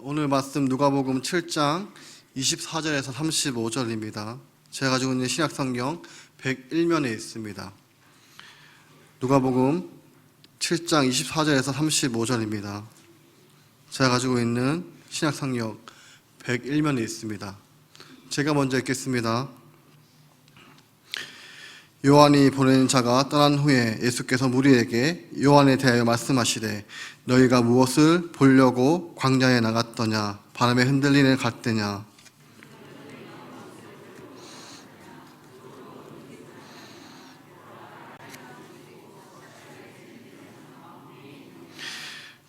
오늘 말씀 누가복음 7장 24절에서 35절입니다. 제가 가지고 있는 신약성경 101면에 있습니다. 누가복음 7장 24절에서 35절입니다. 제가 가지고 있는 신약성경 101면에 있습니다. 제가 먼저 읽겠습니다. 요한이 보낸 자가 떠난 후에 예수께서 무리에게 요한에 대하여 말씀하시되 너희가 무엇을 보려고 광야에 나갔더냐? 바람에 흔들리는 갈대냐?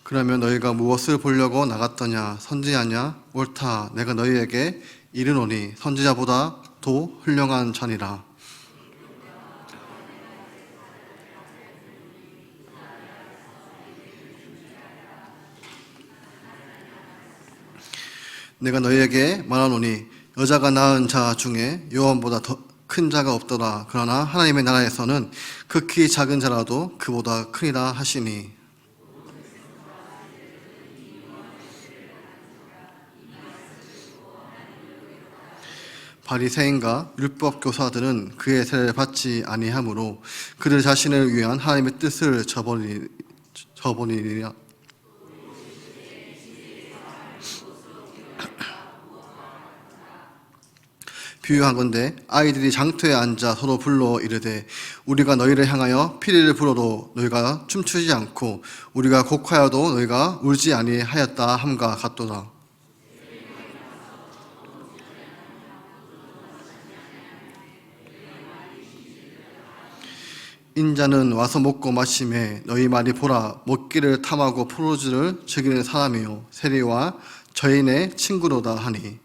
그러면 너희가 무엇을 보려고 나갔더냐? 선지자냐? 옳다. 내가 너희에게 이르노니 선지자보다 더 훌륭한 자니라. 내가 너희에게 말하노니 여자가 낳은 자 중에 요한보다 더 큰 자가 없더라. 그러나 하나님의 나라에서는 극히 작은 자라도 그보다 크니라 하시니. 바리새인과 율법 교사들은 그의 세례를 받지 아니하므로 그들 자신을 위한 하나님의 뜻을 저버리니라. 비유하건대 아이들이 장터에 앉아 서로 불러 이르되 우리가 너희를 향하여 피리를 불어도 너희가 춤추지 않고 우리가 곡하여도 너희가 울지 아니하였다 함과 같도다. 인자는 와서 먹고 마시매 너희 말이 보라 먹기를 탐하고 포도주를 즐기는 사람이요 세리와 저인의 친구로다 하니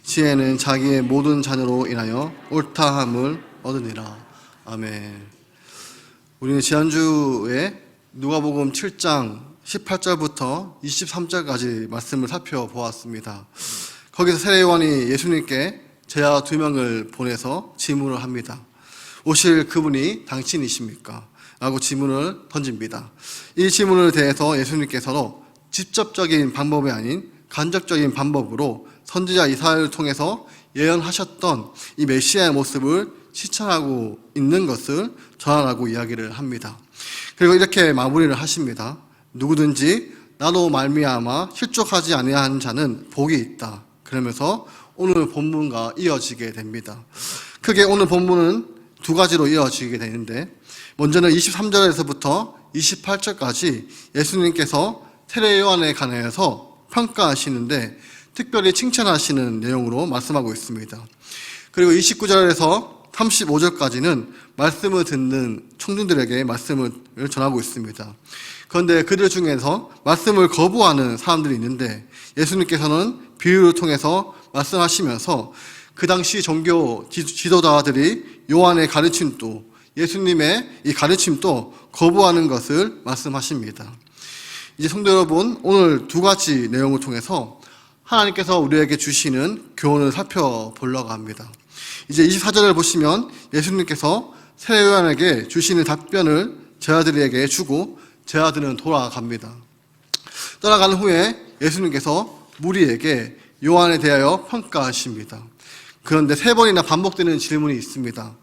지혜는 자기의 모든 자녀로 인하여 옳다함을 얻으니라. 아멘. 우리는 지난주에 누가복음 7장 18절부터 23절까지 말씀을 살펴보았습니다. 거기서 세례요한이 예수님께 제자 2명을 보내서 질문을 합니다. 오실 그분이 당신이십니까? 라고 질문을 던집니다. 이 질문을 대해서 예수님께서는 직접적인 방법이 아닌 간접적인 방법으로 선지자 이사야를 통해서 예언하셨던 이 메시아의 모습을 실천하고 있는 것을 전하라고 이야기를 합니다. 그리고 이렇게 마무리를 하십니다. 누구든지 나로 말미암아 실족하지 아니한 자는 복이 있다. 그러면서 오늘 본문과 이어지게 됩니다. 크게 오늘 본문은 두 가지로 이어지게 되는데 먼저는 23절에서부터 28절까지 예수님께서 세례 요한에 관하여서 평가하시는데 특별히 칭찬하시는 내용으로 말씀하고 있습니다. 그리고 29절에서 35절까지는 말씀을 듣는 청중들에게 말씀을 전하고 있습니다. 그런데 그들 중에서 말씀을 거부하는 사람들이 있는데 예수님께서는 비유를 통해서 말씀하시면서 그 당시 종교 지도자들이 요한의 가르침도 예수님의 이 가르침도 거부하는 것을 말씀하십니다. 이제 성도 여러분, 오늘 두 가지 내용을 통해서 하나님께서 우리에게 주시는 교훈을 살펴보려고 합니다. 이제 24절을 보시면 예수님께서 세례 요한에게 주시는 답변을 제자들에게 주고 제자들은 돌아갑니다. 떠나간 후에 예수님께서 무리에게 요한에 대하여 평가하십니다. 그런데 3번이나 반복되는 질문이 있습니다.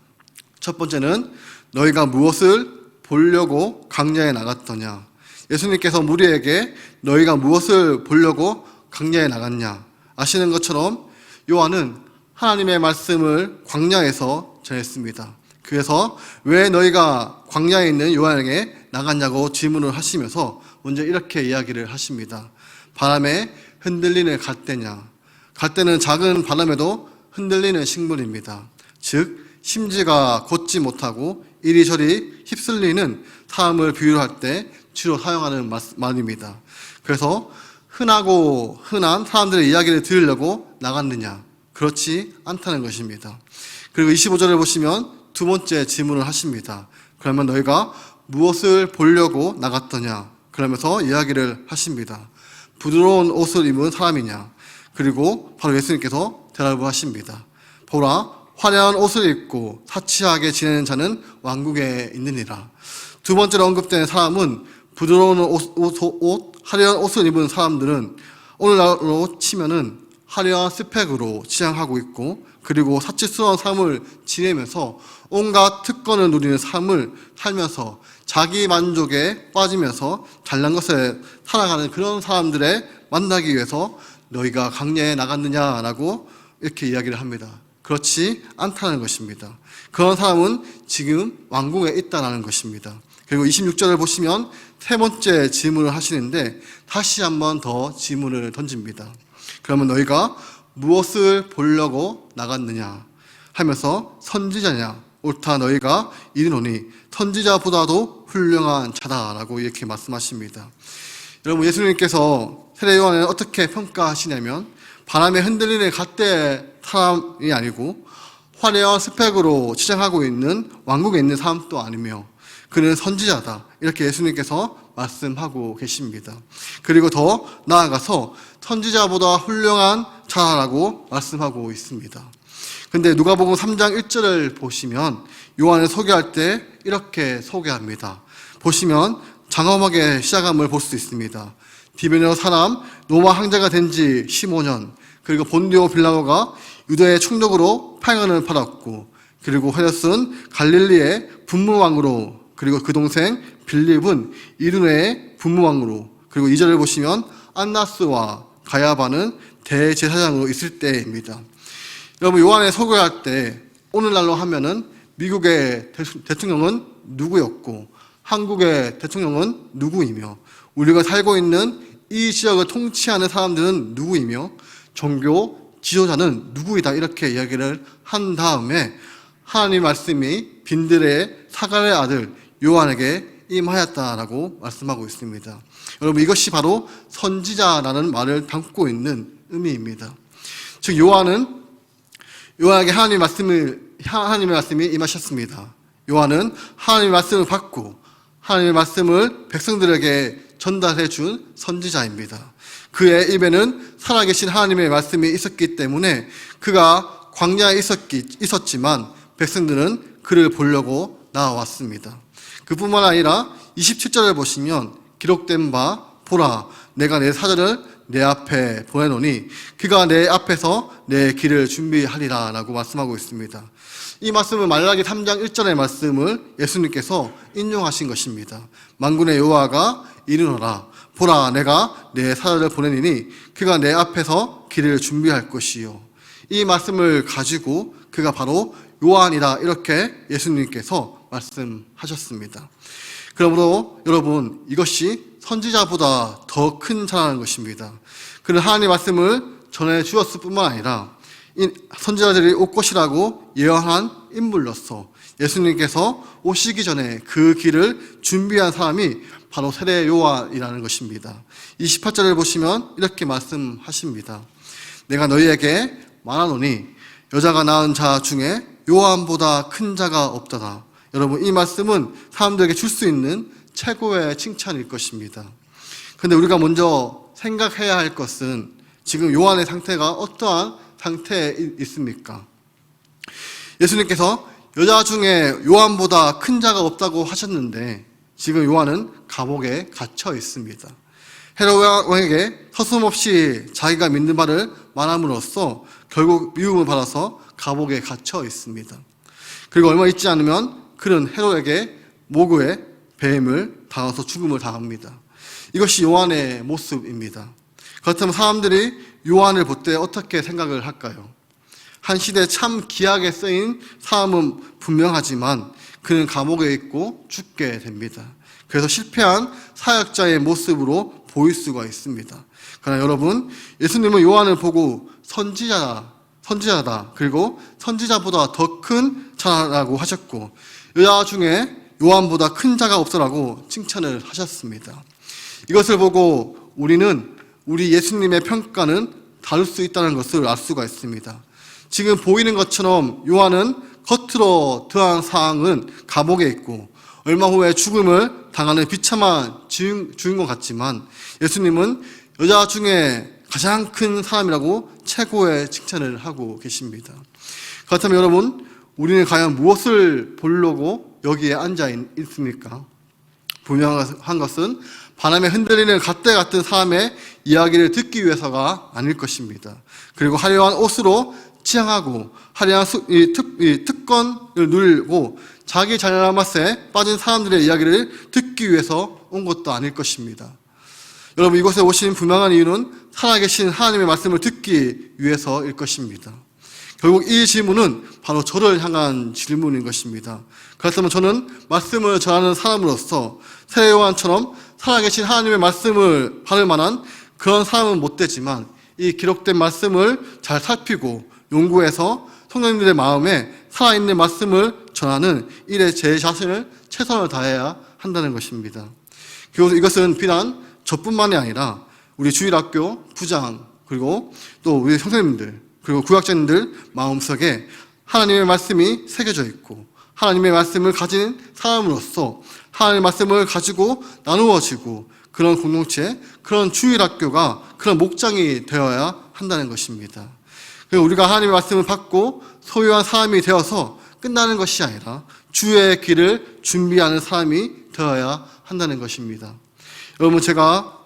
첫 번째는 너희가 무엇을 보려고 광야에 나갔더냐? 예수님께서 무리에게 너희가 무엇을 보려고 광야에 나갔냐? 아시는 것처럼 요한은 하나님의 말씀을 광야에서 전했습니다. 그래서 왜 너희가 광야에 있는 요한에게 나갔냐고 질문을 하시면서 먼저 이렇게 이야기를 하십니다. 바람에 흔들리는 갈대냐? 갈대는 작은 바람에도 흔들리는 식물입니다. 즉 심지가 곧지 못하고 이리저리 휩쓸리는 사람을 비유할 때 주로 사용하는 말입니다. 그래서 흔한 사람들의 이야기를 들으려고 나갔느냐? 그렇지 않다는 것입니다. 그리고 25절을 보시면 두 번째 질문을 하십니다. 그러면 너희가 무엇을 보려고 나갔더냐? 그러면서 이야기를 하십니다. 부드러운 옷을 입은 사람이냐? 그리고 바로 예수님께서 대답을 하십니다. 보라, 화려한 옷을 입고 사치하게 지내는 자는 왕국에 있느니라. 두 번째로 언급된 사람은 부드러운 옷, 화려한 옷을 입은 사람들은 오늘날로 치면은 화려한 스펙으로 치장하고 있고, 그리고 사치스러운 삶을 지내면서 온갖 특권을 누리는 삶을 살면서 자기 만족에 빠지면서 잘난 것에 살아가는 그런 사람들의 만나기 위해서 너희가 강야에 나갔느냐라고 이렇게 이야기를 합니다. 그렇지 않다는 것입니다. 그런 사람은 지금 왕궁에 있다는 것입니다. 그리고 26절을 보시면 세 번째 질문을 하시는데 다시 한번 더 질문을 던집니다. 그러면 너희가 무엇을 보려고 나갔느냐 하면서 선지자냐 옳다 너희가 이르노니 선지자보다도 훌륭한 자다라고 이렇게 말씀하십니다. 여러분, 예수님께서 세례 요한을 어떻게 평가하시냐면 바람에 흔들리는 갓대 사람이 아니고 화려한 스펙으로 치장하고 있는 왕국에 있는 사람도 아니며 그는 선지자다, 이렇게 예수님께서 말씀하고 계십니다. 그리고 더 나아가서 선지자보다 훌륭한 자라고 말씀하고 있습니다. 근데 누가복음 3장 1절을 보시면 요한을 소개할 때 이렇게 소개합니다. 보시면 장엄하게 시작함을 볼 수 있습니다. 디베네 사람 로마 황제가 된 지 15년, 그리고 본디오 빌라도가 유대의 총독으로 8년을 받았고, 그리고 헤롯은 갈릴리의 분무왕으로, 그리고 그 동생 빌립은 이두메의 분무왕으로, 그리고 2절을 보시면 안나스와 가야바는 대제사장으로 있을 때입니다. 여러분, 요한을 소개할 때 오늘날로 하면은 미국의 대통령은 누구였고 한국의 대통령은 누구이며 우리가 살고 있는 이 지역을 통치하는 사람들은 누구이며 종교 지도자는 누구이다, 이렇게 이야기를 한 다음에 하나님 말씀이 빈들의 사갈의 아들 요한에게 임하였다라고 말씀하고 있습니다. 여러분, 이것이 바로 선지자라는 말을 담고 있는 의미입니다. 즉 요한에게 하나님의 말씀이 임하셨습니다. 요한은 하나님의 말씀을 받고 하나님의 말씀을 백성들에게 전달해 준 선지자입니다. 그의 입에는 살아계신 하나님의 말씀이 있었기 때문에 그가 광야에 있었지만 백성들은 그를 보려고 나와왔습니다. 그뿐만 아니라 27절을 보시면 기록된 바 보라 내가 내 사자를 내 앞에 보내노니 그가 내 앞에서 내 길을 준비하리라 라고 말씀하고 있습니다. 이 말씀은 말라기 3장 1절의 말씀을 예수님께서 인용하신 것입니다. 만군의 여호와가 이르노라 보라 내가 내 사자를 보내니니 그가 내 앞에서 길을 준비할 것이요. 이 말씀을 가지고 그가 바로 요한이다, 이렇게 예수님께서 말씀하셨습니다. 그러므로 여러분, 이것이 선지자보다 더 큰 자라는 것입니다. 그는 하나님의 말씀을 전해 주었을 뿐만 아니라 선지자들이 올 것이라고 예언한 인물로서 예수님께서 오시기 전에 그 길을 준비한 사람이 바로 세례 요한이라는 것입니다. 28절을 보시면 이렇게 말씀하십니다. 내가 너희에게 말하노니 여자가 낳은 자 중에 요한보다 큰 자가 없도다. 여러분, 이 말씀은 사람들에게 줄 수 있는 최고의 칭찬일 것입니다. 그런데 우리가 먼저 생각해야 할 것은 지금 요한의 상태가 어떠한 상태에 있습니까? 예수님께서 여자 중에 요한보다 큰 자가 없다고 하셨는데 지금 요한은 감옥에 갇혀 있습니다. 헤롯 왕에게 서슴없이 자기가 믿는 바를 말함으로써 결국 미움을 받아서 감옥에 갇혀 있습니다. 그리고 얼마 있지 않으면 그는 헤롯에게 모구의 뱀을 당해서 죽음을 당합니다. 이것이 요한의 모습입니다. 그렇다면 사람들이 요한을 볼 때 어떻게 생각을 할까요? 한 시대에 참 귀하게 쓰인 사람은 분명하지만 그는 감옥에 있고 죽게 됩니다. 그래서 실패한 사역자의 모습으로 보일 수가 있습니다. 그러나 여러분, 예수님은 요한을 보고 선지자다, 그리고 선지자보다 더 큰 자라고 하셨고 여자 중에 요한보다 큰 자가 없어라고 칭찬을 하셨습니다. 이것을 보고 우리는 우리 예수님의 평가는 다를 수 있다는 것을 알 수가 있습니다. 지금 보이는 것처럼 요한은 겉으로 드러난 상황은 감옥에 있고 얼마 후에 죽음을 당하는 비참한 주인공 같지만 예수님은 여자 중에 가장 큰 사람이라고 최고의 칭찬을 하고 계십니다. 그렇다면 여러분, 우리는 과연 무엇을 보려고 여기에 앉아 있습니까? 분명한 것은 바람에 흔들리는 갓대 같은 사람의 이야기를 듣기 위해서가 아닐 것입니다. 그리고 화려한 옷으로 치장하고 화려한 특권을 누리고 자기 잘난 맛에 빠진 사람들의 이야기를 듣기 위해서 온 것도 아닐 것입니다. 여러분, 이곳에 오신 분명한 이유는 살아계신 하나님의 말씀을 듣기 위해서일 것입니다. 결국 이 질문은 바로 저를 향한 질문인 것입니다. 그렇다면 저는 말씀을 전하는 사람으로서 세례 요한처럼 살아계신 하나님의 말씀을 받을 만한 그런 사람은 못 되지만 이 기록된 말씀을 잘 살피고 연구해서 성도님들의 마음에 살아있는 말씀을 전하는 일에 제 자신을 최선을 다해야 한다는 것입니다. 그리고 이것은 비단 저뿐만이 아니라 우리 주일학교 부장, 그리고 또 우리 선생님들, 그리고 구역장님들 마음속에 하나님의 말씀이 새겨져 있고 하나님의 말씀을 가진 사람으로서 하나님의 말씀을 가지고 나누어지고 그런 공동체, 그런 주일학교가 그런 목장이 되어야 한다는 것입니다. 그리고 우리가 하나님의 말씀을 받고 소유한 사람이 되어서 끝나는 것이 아니라 주의 길을 준비하는 사람이 되어야 한다는 것입니다. 여러분, 제가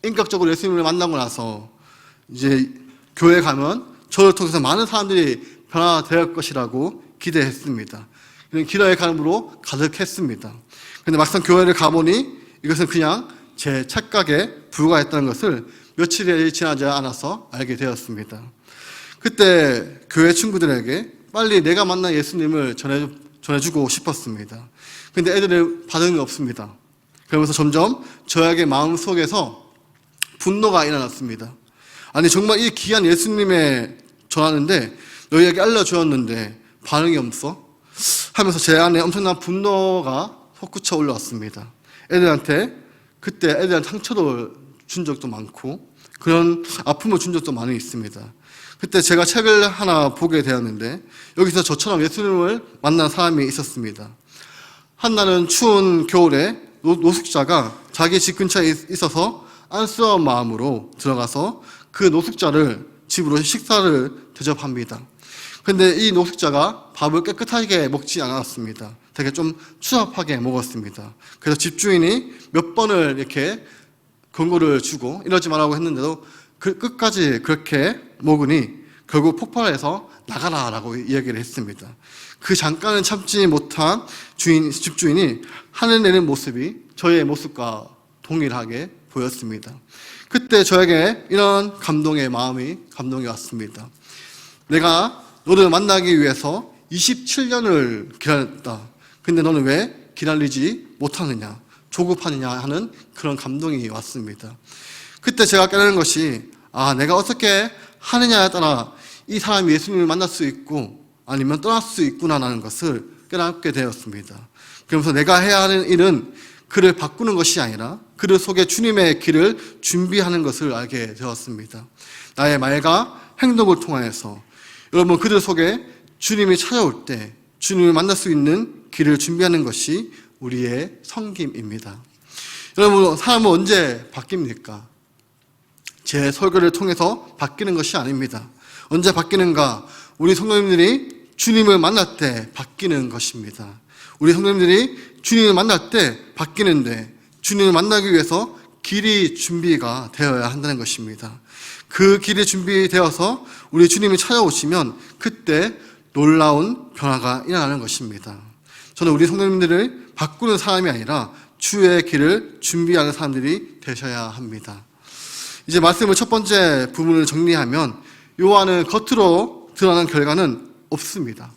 인격적으로 예수님을 만나고 나서 이제 교회 가면 저를 통해서 많은 사람들이 변화될 것이라고 기대했습니다. 이런 기도의 감으로 가득했습니다. 그런데 막상 교회를 가보니 이것은 그냥 제 착각에 불과했다는 것을 며칠이 지나지 않아서 알게 되었습니다. 그때 교회 친구들에게 빨리 내가 만난 예수님을 전해주고 싶었습니다. 그런데 애들의 반응이 없습니다. 그러면서 점점 저에게 마음속에서 분노가 일어났습니다. 아니, 정말 이 귀한 예수님의 전하는데 너희에게 알려주었는데 반응이 없어? 하면서 제 안에 엄청난 분노가 솟구쳐 올라왔습니다. 그때 애들한테 상처도 준 적도 많고 그런 아픔을 준 적도 많이 있습니다. 그때 제가 책을 하나 보게 되었는데 여기서 저처럼 예수님을 만난 사람이 있었습니다. 한날은 추운 겨울에 노숙자가 자기 집 근처에 있어서 안쓰러운 마음으로 들어가서 그 노숙자를 집으로 식사를 대접합니다. 그런데 이 노숙자가 밥을 깨끗하게 먹지 않았습니다. 되게 좀 추잡하게 먹었습니다. 그래서 집주인이 몇 번을 이렇게 권고를 주고 이러지 말라고 했는데도 끝까지 그렇게 먹으니 결국 폭발해서 나가라라고 이야기를 했습니다. 그 잠깐은 참지 못한 집주인이 화내는 모습이 저의 모습과 동일하게 보였습니다. 그때 저에게 이런 감동이 왔습니다. 내가 너를 만나기 위해서 27년을 기다렸다. 근데 너는 왜 기다리지 못하느냐, 조급하느냐 하는 그런 감동이 왔습니다. 그때 제가 깨달은 것이 내가 어떻게 하느냐에 따라 이 사람이 예수님을 만날 수 있고 아니면 떠날 수 있구나라는 것을 깨닫게 되었습니다. 그러면서 내가 해야 하는 일은 그를 바꾸는 것이 아니라 그를 속에 주님의 길을 준비하는 것을 알게 되었습니다. 나의 말과 행동을 통하여서 여러분, 그들 속에 주님이 찾아올 때 주님을 만날 수 있는 길을 준비하는 것이 우리의 섬김입니다. 여러분, 사람은 언제 바뀝니까? 제 설교를 통해서 바뀌는 것이 아닙니다. 언제 바뀌는가? 우리 성도님들이 주님을 만날 때 바뀌는 것입니다. 우리 성도님들이 주님을 만날 때 바뀌는데 주님을 만나기 위해서 길이 준비가 되어야 한다는 것입니다. 그 길이 준비되어서 우리 주님이 찾아오시면 그때 놀라운 변화가 일어나는 것입니다. 저는 우리 성도님들을 바꾸는 사람이 아니라 주의 길을 준비하는 사람들이 되셔야 합니다. 이제 말씀을 첫 번째 부분을 정리하면 요한은 겉으로 드러나는 결과는 없습니다.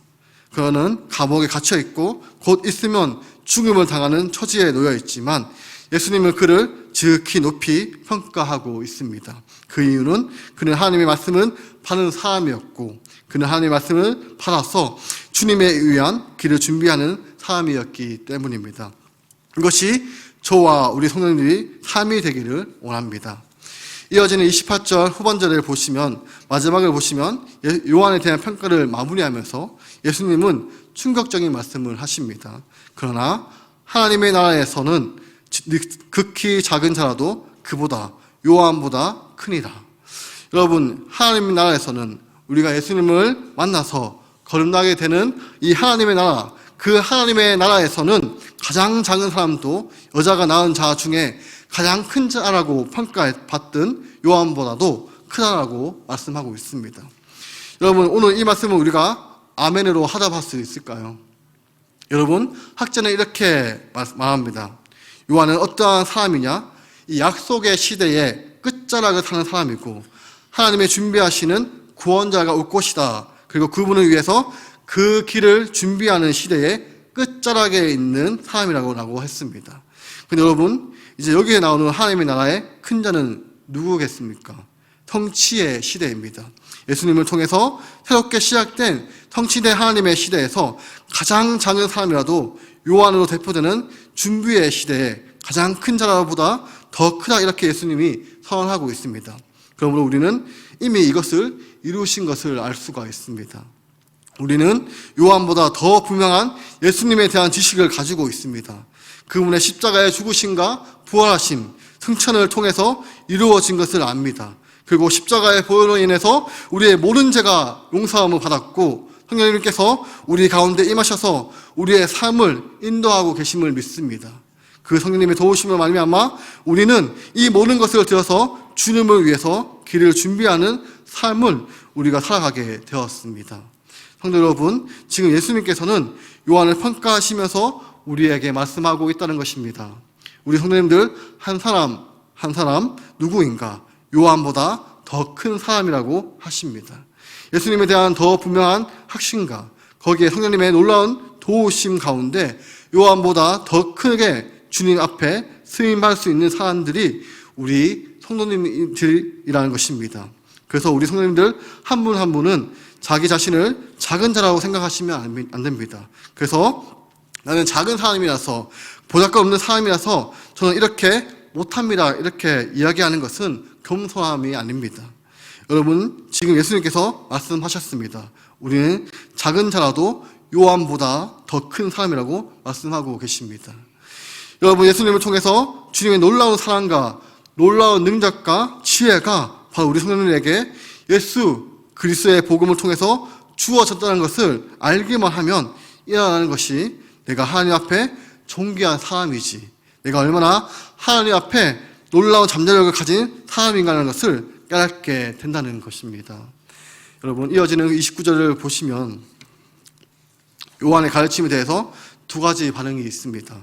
그는 감옥에 갇혀 있고 곧 있으면 죽음을 당하는 처지에 놓여 있지만 예수님은 그를 지극히 높이 평가하고 있습니다. 그 이유는 그는 하나님의 말씀을 받은 사람이었고 그는 하나님의 말씀을 받아서 주님에 의한 길을 준비하는 사람이었기 때문입니다. 이것이 저와 우리 성도님들이 삶이 되기를 원합니다. 이어지는 28절 후반절을 보시면, 마지막을 보시면 요한에 대한 평가를 마무리하면서 예수님은 충격적인 말씀을 하십니다. 그러나 하나님의 나라에서는 극히 작은 자라도 그보다 요한보다 크니라. 여러분, 하나님의 나라에서는 우리가 예수님을 만나서 거듭나게 되는 이 하나님의 나라, 그 하나님의 나라에서는 가장 작은 사람도 여자가 낳은 자 중에 가장 큰 자라고 평가받던 요한보다도 크다라고 말씀하고 있습니다. 여러분, 오늘 이 말씀을 우리가 아멘으로 하답할 수 있을까요? 여러분, 학자는 이렇게 말합니다. 요한은 어떠한 사람이냐? 이 약속의 시대에 끝자락을 사는 사람이고 하나님의 준비하시는 구원자가 올 것이다. 그리고 그분을 위해서 그 길을 준비하는 시대의 끝자락에 있는 사람이라고 했습니다. 근데 여러분, 이제 여기에 나오는 하나님의 나라의 큰 자는 누구겠습니까? 통치의 시대입니다. 예수님을 통해서 새롭게 시작된 통치된 하나님의 시대에서 가장 작은 사람이라도 요한으로 대표되는 준비의 시대에 가장 큰 자라보다 더 크다, 이렇게 예수님이 선언하고 있습니다. 그러므로 우리는 이미 이것을 이루신 것을 알 수가 있습니다. 우리는 요한보다 더 분명한 예수님에 대한 지식을 가지고 있습니다. 그분의 십자가의 죽으심과 부활하심, 승천을 통해서 이루어진 것을 압니다. 그리고 십자가의 보혈로 인해서 우리의 모든 죄가 용서함을 받았고 성령님께서 우리 가운데 임하셔서 우리의 삶을 인도하고 계심을 믿습니다. 그 성령님의 도우심을 말미암아 우리는 이 모든 것을 들어서 주님을 위해서 길을 준비하는 삶을 우리가 살아가게 되었습니다. 성도 여러분, 지금 예수님께서는 요한을 평가하시면서 우리에게 말씀하고 있다는 것입니다. 우리 성도님들 한 사람 한 사람 누구인가? 요한보다 더 큰 사람이라고 하십니다. 예수님에 대한 더 분명한 확신과 거기에 성령님의 놀라운 도우심 가운데 요한보다 더 크게 주님 앞에 승인할 수 있는 사람들이 우리 성도님들이라는 것입니다. 그래서 우리 성도님들 한 분 한 분은 자기 자신을 작은 자라고 생각하시면 안 됩니다. 그래서 나는 작은 사람이라서, 보잘것없는 사람이라서 저는 이렇게 못합니다, 이렇게 이야기하는 것은 겸손함이 아닙니다. 여러분, 지금 예수님께서 말씀하셨습니다. 우리는 작은 자라도 요한보다 더 큰 사람이라고 말씀하고 계십니다. 여러분, 예수님을 통해서 주님의 놀라운 사랑과 놀라운 능력과 지혜가 바로 우리 성도님에게 예수 그리스도의 복음을 통해서 주어졌다는 것을 알기만 하면 일어나는 것이 내가 하나님 앞에 존귀한 사람이지, 내가 얼마나 하나님 앞에 놀라운 잠재력을 가진 사람인가라는 것을 깨닫게 된다는 것입니다. 여러분, 이어지는 29절을 보시면 요한의 가르침에 대해서 두 가지 반응이 있습니다.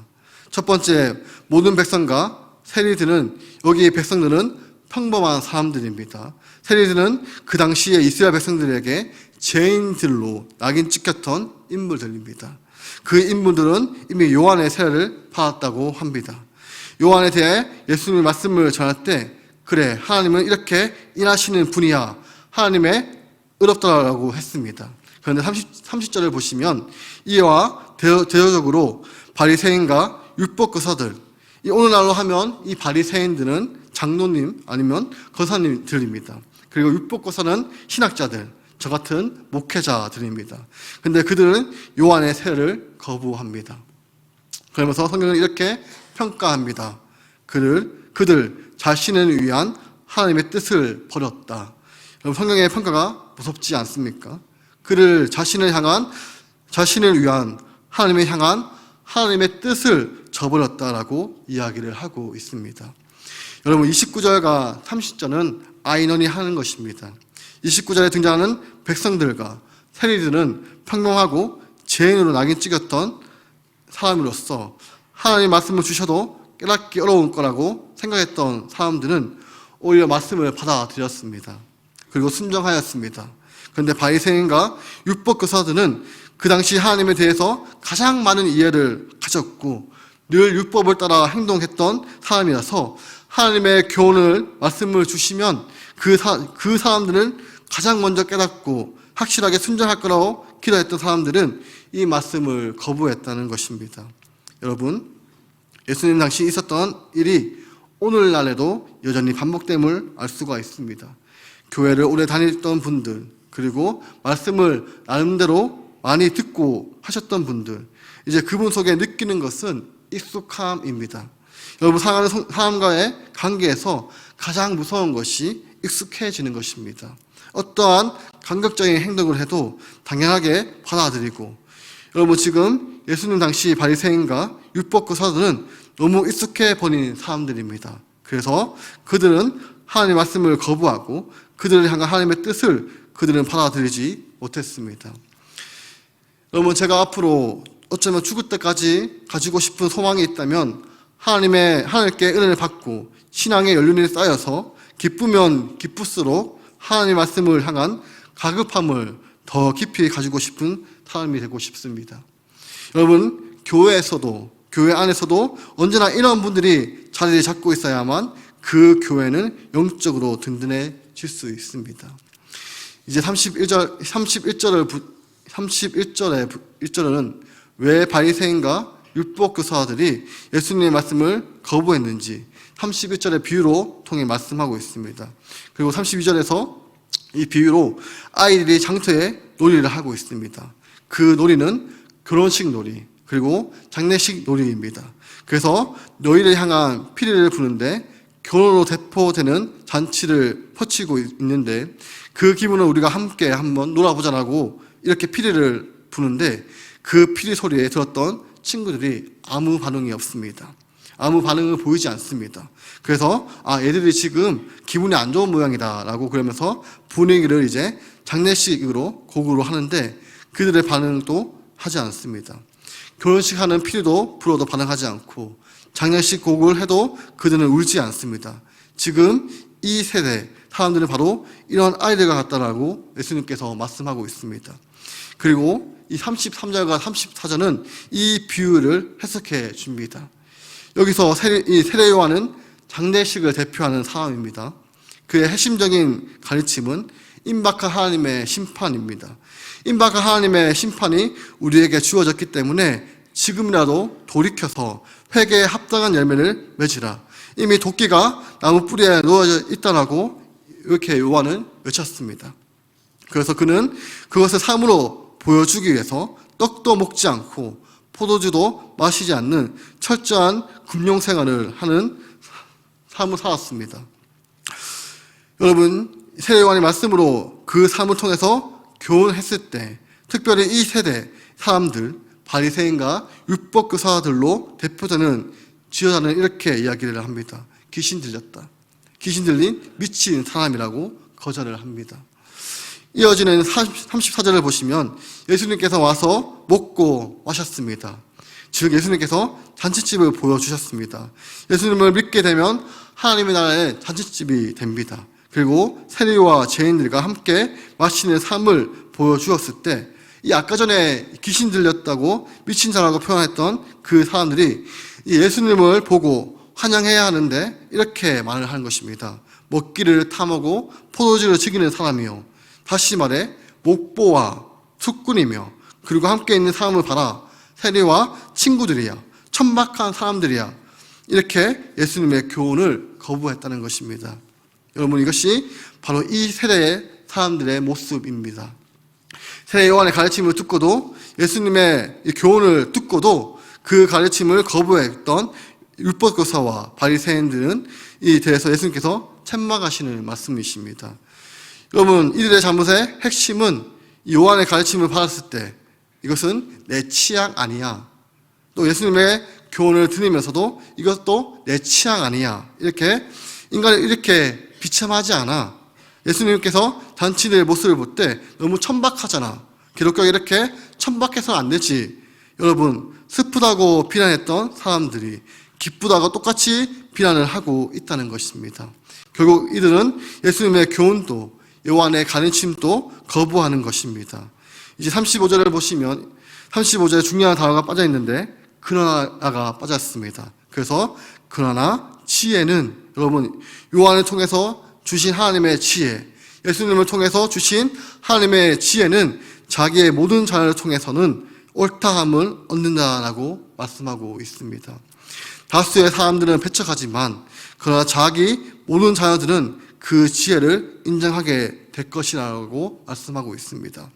첫 번째, 모든 백성과 세리들은, 여기 백성들은 평범한 사람들입니다. 세리들은 그 당시에 이스라엘 백성들에게 죄인들로 낙인 찍혔던 인물들입니다. 그 인물들은 이미 요한의 세례를 받았다고 합니다. 요한에 대해 예수님의 말씀을 전할 때, 그래, 하나님은 이렇게 일하시는 분이야, 하나님의 의롭다라고 했습니다. 그런데 30절을 보시면 이와 대조적으로 바리새인과 율법교사들, 오늘날로 하면 이 바리새인들은 장로님 아니면 거사님들입니다. 그리고 율법교사는 신학자들, 저 같은 목회자들입니다. 근데 그들은 요한의 세례를 거부합니다. 그러면서 성경은 이렇게 평가합니다. 그들 자신을 위한 하나님의 뜻을 버렸다. 여러분, 성경의 평가가 무섭지 않습니까? 그를 자신을 위한 하나님을 향한 하나님의 뜻을 저버렸다라고 이야기를 하고 있습니다. 여러분, 29절과 30절은 아이너니 하는 것입니다. 29절에 등장하는 백성들과 세리들은 평범하고 죄인으로 낙인 찍었던 사람으로서 하나님의 말씀을 주셔도 깨닫기 어려운 거라고 생각했던 사람들은 오히려 말씀을 받아들였습니다. 그리고 순종하였습니다. 그런데 바리새인과 율법교사들은 그 당시 하나님에 대해서 가장 많은 이해를 가졌고 늘 율법을 따라 행동했던 사람이라서 하나님의 교훈을, 말씀을 주시면 그 사람들은 가장 먼저 깨닫고 확실하게 순종할 거라고 기도했던 사람들은 이 말씀을 거부했다는 것입니다. 여러분, 예수님 당시 있었던 일이 오늘날에도 여전히 반복됨을 알 수가 있습니다. 교회를 오래 다녔던 분들, 그리고 말씀을 나름대로 많이 듣고 하셨던 분들, 이제 그분 속에 느끼는 것은 익숙함입니다. 여러분, 사랑하는 사람과의 관계에서 가장 무서운 것이 익숙해지는 것입니다. 어떠한 감격적인 행동을 해도 당연하게 받아들이고, 여러분, 지금 예수님 당시 바리새인과 율법교사들은 너무 익숙해 버린 사람들입니다. 그래서 그들은 하나님의 말씀을 거부하고 그들을 향한 하나님의 뜻을 그들은 받아들이지 못했습니다. 여러분, 제가 앞으로 어쩌면 죽을 때까지 가지고 싶은 소망이 있다면 하나님께 은혜를 받고 신앙의 연륜이 쌓여서 기쁘면 기쁠수록 하나님의 말씀을 향한 가급함을 더 깊이 가지고 싶은 사람이 되고 싶습니다. 여러분, 교회 안에서도 언제나 이런 분들이 자리를 잡고 있어야만 그 교회는 영적으로 든든해질 수 있습니다. 이제 31절에는 왜 바리새인과 율법 교사들이 예수님의 말씀을 거부했는지 31절의 비유로 통해 말씀하고 있습니다. 그리고 32절에서 이 비유로 아이들이 장터에 놀이를 하고 있습니다. 그 놀이는 결혼식 놀이 그리고 장례식 놀이입니다. 그래서 너희를 향한 피리를 부는데 결혼으로 대표되는 잔치를 펼치고 있는데 그 기분을 우리가 함께 한번 놀아보자라고 이렇게 피리를 부는데 그 피리 소리에 들었던 친구들이 아무 반응이 없습니다. 아무 반응을 보이지 않습니다. 그래서 애들이 지금 기분이 안 좋은 모양이다라고 그러면서 분위기를 이제 장례식으로 곡으로 하는데 그들의 반응도 하지 않습니다. 결혼식 하는 피리도 불어도 반응하지 않고 장례식 곡을 해도 그들은 울지 않습니다. 지금 이 세대 사람들은 바로 이런 아이들과 같다라고 예수님께서 말씀하고 있습니다. 그리고 이 33절과 34절은 이 비유를 해석해 줍니다. 여기서 이 세례 요한은 장례식을 대표하는 사람입니다. 그의 핵심적인 가르침은 임박한 하나님의 심판입니다. 임박한 하나님의 심판이 우리에게 주어졌기 때문에 지금이라도 돌이켜서 회개에 합당한 열매를 맺으라. 이미 도끼가 나무 뿌리에 놓여져 있다라고 이렇게 요한은 외쳤습니다. 그래서 그는 그것을 삶으로 보여주기 위해서 떡도 먹지 않고 포도주도 마시지 않는 철저한 금용생활을 하는 삶을 살았습니다. 여러분, 세례 요한의 말씀으로 그 삶을 통해서 교훈했을 때 특별히 이 세대 사람들 바리새인과 율법교사들로 대표되는 지도자는 이렇게 이야기를 합니다. 귀신 들렸다. 귀신 들린 미친 사람이라고 거절을 합니다. 이어지는 34절을 보시면 예수님께서 와서 먹고 마셨습니다. 즉 예수님께서 잔치집을 보여주셨습니다. 예수님을 믿게 되면 하나님의 나라의 잔치집이 됩니다. 그리고 세리와 죄인들과 함께 마시는 삶을 보여주었을 때 이 아까 전에 귀신 들렸다고 미친 자라고 표현했던 그 사람들이 예수님을 보고 환영해야 하는데 이렇게 말을 하는 것입니다. 먹기를 탐하고 포도주를 즐기는 사람이요, 다시 말해 목보와 숙군이며 그리고 함께 있는 사람을 봐라, 세리와 친구들이야, 천박한 사람들이야, 이렇게 예수님의 교훈을 거부했다는 것입니다. 여러분, 이것이 바로 이 세대의 사람들의 모습입니다. 세례 요한의 가르침을 듣고도 예수님의 교훈을 듣고도 그 가르침을 거부했던 율법교사와 바리새인들은 이 대해서 예수님께서 책망하시는 말씀이십니다. 여러분, 이들의 잘못의 핵심은 요한의 가르침을 받았을 때 이것은 내 취향 아니야, 또 예수님의 교훈을 들으면서도 이것도 내 취향 아니야, 이렇게 인간을 이렇게 비참하지 않아, 예수님께서 잔치들의 모습을 볼 때 너무 천박하잖아, 기독교가 이렇게 천박해서는 안 되지, 여러분 슬프다고 비난했던 사람들이 기쁘다고 똑같이 비난을 하고 있다는 것입니다. 결국 이들은 예수님의 교훈도 요한의 가르침도 거부하는 것입니다. 이제 35절을 보시면 35절에 중요한 단어가 빠져 있는데 그러나가 빠졌습니다. 그래서 그러나 지혜는, 여러분 요한을 통해서 주신 하나님의 지혜, 예수님을 통해서 주신 하나님의 지혜는 자기의 모든 자녀를 통해서는 옳다함을 얻는다라고 말씀하고 있습니다. 다수의 사람들은 배척하지만 그러나 자기 모든 자녀들은 그 지혜를 인정하게 될 것이라고 말씀하고 있습니다.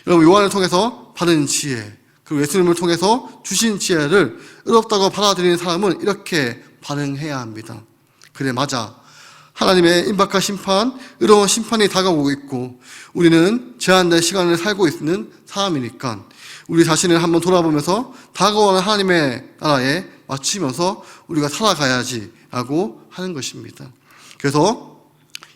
여러분, 요한을 통해서 받은 지혜, 그리고 예수님을 통해서 주신 지혜를 의롭다고 받아들이는 사람은 이렇게 반응해야 합니다. 그래, 맞아, 하나님의 임박한 심판, 의로운 심판이 다가오고 있고 우리는 제한된 시간을 살고 있는 사람이니까 우리 자신을 한번 돌아보면서 다가오는 하나님의 나라에 맞추면서 우리가 살아가야지라고 하는 것입니다. 그래서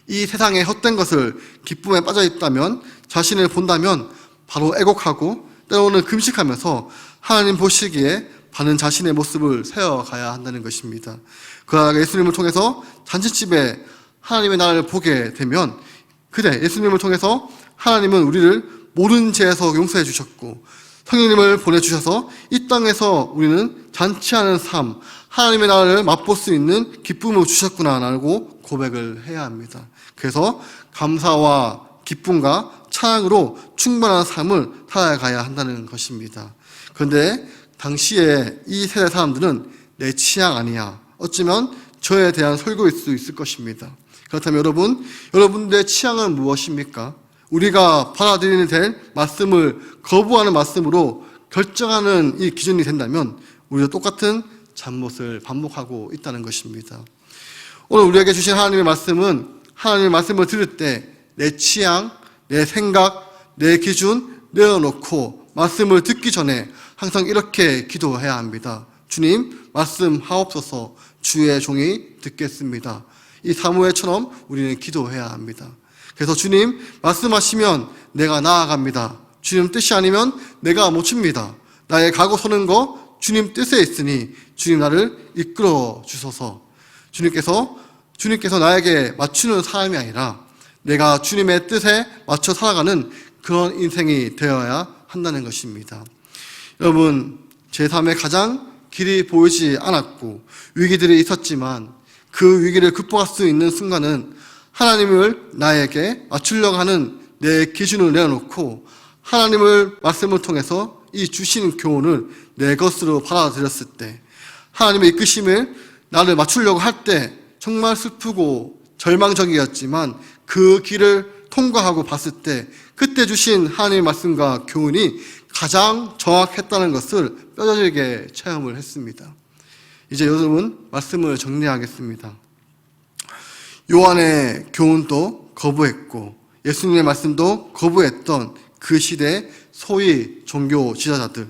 이 세상의 헛된 것을 기쁨에 빠져 있다면, 자신을 본다면 바로 애곡하고 때로는 금식하면서 하나님 보시기에 바른 자신의 모습을 세워가야 한다는 것입니다. 그러나 예수님을 통해서 잔치집에 하나님의 나라를 보게 되면, 그래, 예수님을 통해서 하나님은 우리를 모든 죄에서 용서해 주셨고 성령님을 보내주셔서 이 땅에서 우리는 잔치하는 삶, 하나님의 나라를 맛볼 수 있는 기쁨을 주셨구나라고 고백을 해야 합니다. 그래서 감사와 기쁨과 찬양으로 충만한 삶을 살아가야 한다는 것입니다. 그런데 당시에 이 세대 사람들은 내 취향 아니야, 어쩌면 저에 대한 설교일 수 있을 것입니다. 그렇다면 여러분들의 취향은 무엇입니까? 우리가 받아들이는 될 말씀을 거부하는 말씀으로 결정하는 이 기준이 된다면 우리도 똑같은 잘못을 반복하고 있다는 것입니다. 오늘 우리에게 주신 하나님의 말씀은, 하나님의 말씀을 들을 때 내 취향, 내 생각, 내 기준 내어놓고 말씀을 듣기 전에 항상 이렇게 기도해야 합니다. 주님, 말씀하옵소서. 주의 종이 듣겠습니다. 이 사무엘처럼 우리는 기도해야 합니다. 그래서 주님 말씀하시면 내가 나아갑니다. 주님 뜻이 아니면 내가 못 춥니다. 나의 가고 서는 거 주님 뜻에 있으니 주님 나를 이끌어 주소서. 주님께서 나에게 맞추는 사람이 아니라 내가 주님의 뜻에 맞춰 살아가는 그런 인생이 되어야 한다는 것입니다. 여러분, 제 삶에 가장 길이 보이지 않았고 위기들이 있었지만 그 위기를 극복할 수 있는 순간은 하나님을 나에게 맞추려고 하는 내 기준을 내어놓고 하나님을 말씀을 통해서 이 주신 교훈을 내 것으로 받아들였을 때, 하나님의 이끄심을 나를 맞추려고 할 때 정말 슬프고 절망적이었지만 그 길을 통과하고 봤을 때 그때 주신 하나님의 말씀과 교훈이 가장 정확했다는 것을 뼈저리게 체험을 했습니다. 이제 여러분 말씀을 정리하겠습니다. 요한의 교훈도 거부했고 예수님의 말씀도 거부했던 그 시대 소위 종교 지도자들,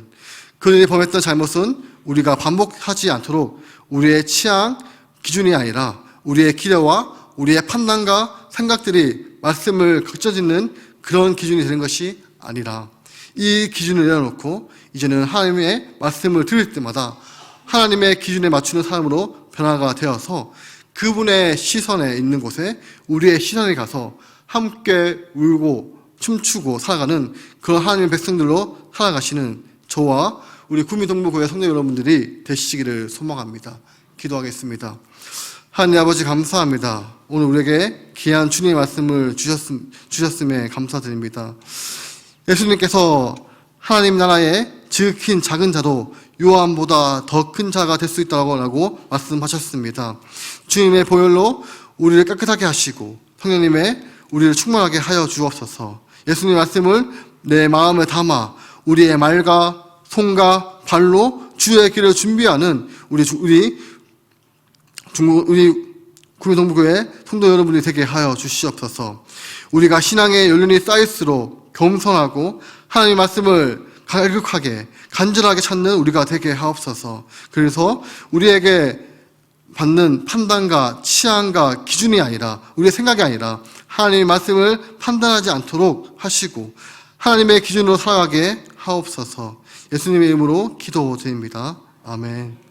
그들이 범했던 잘못은 우리가 반복하지 않도록 우리의 취향, 기준이 아니라 우리의 기대와 우리의 판단과 생각들이 말씀을 거쳐짓는 그런 기준이 되는 것이 아니라 이 기준을 내려놓고 이제는 하나님의 말씀을 들을 때마다 하나님의 기준에 맞추는 사람으로 변화가 되어서 그분의 시선에 있는 곳에 우리의 시선이 가서 함께 울고 춤추고 살아가는 그런 하나님의 백성들로 살아가시는 저와 우리 구미동부교회 성도 여러분들이 되시기를 소망합니다. 기도하겠습니다. 하나님 아버지 감사합니다. 오늘 우리에게 귀한 주님의 말씀을 주셨음에 감사드립니다. 예수님께서 하나님 나라의 지극히 작은 자도 요한보다 더 큰 자가 될 수 있다고 말씀하셨습니다. 주님의 보혈로 우리를 깨끗하게 하시고 성령님의 우리를 충만하게 하여 주옵소서. 예수님의 말씀을 내 마음에 담아 우리의 말과 손과 발로 주의 길을 준비하는 우리 구미동부교회 성도 여러분이 되게 하여 주시옵소서. 우리가 신앙의 연륜이 쌓일수록 겸손하고 하나님의 말씀을 갈급하게 간절하게 찾는 우리가 되게 하옵소서. 그래서 우리에게 받는 판단과 취향과 기준이 아니라 우리의 생각이 아니라 하나님의 말씀을 판단하지 않도록 하시고 하나님의 기준으로 살아가게 하옵소서. 예수님의 이름으로 기도드립니다. 아멘.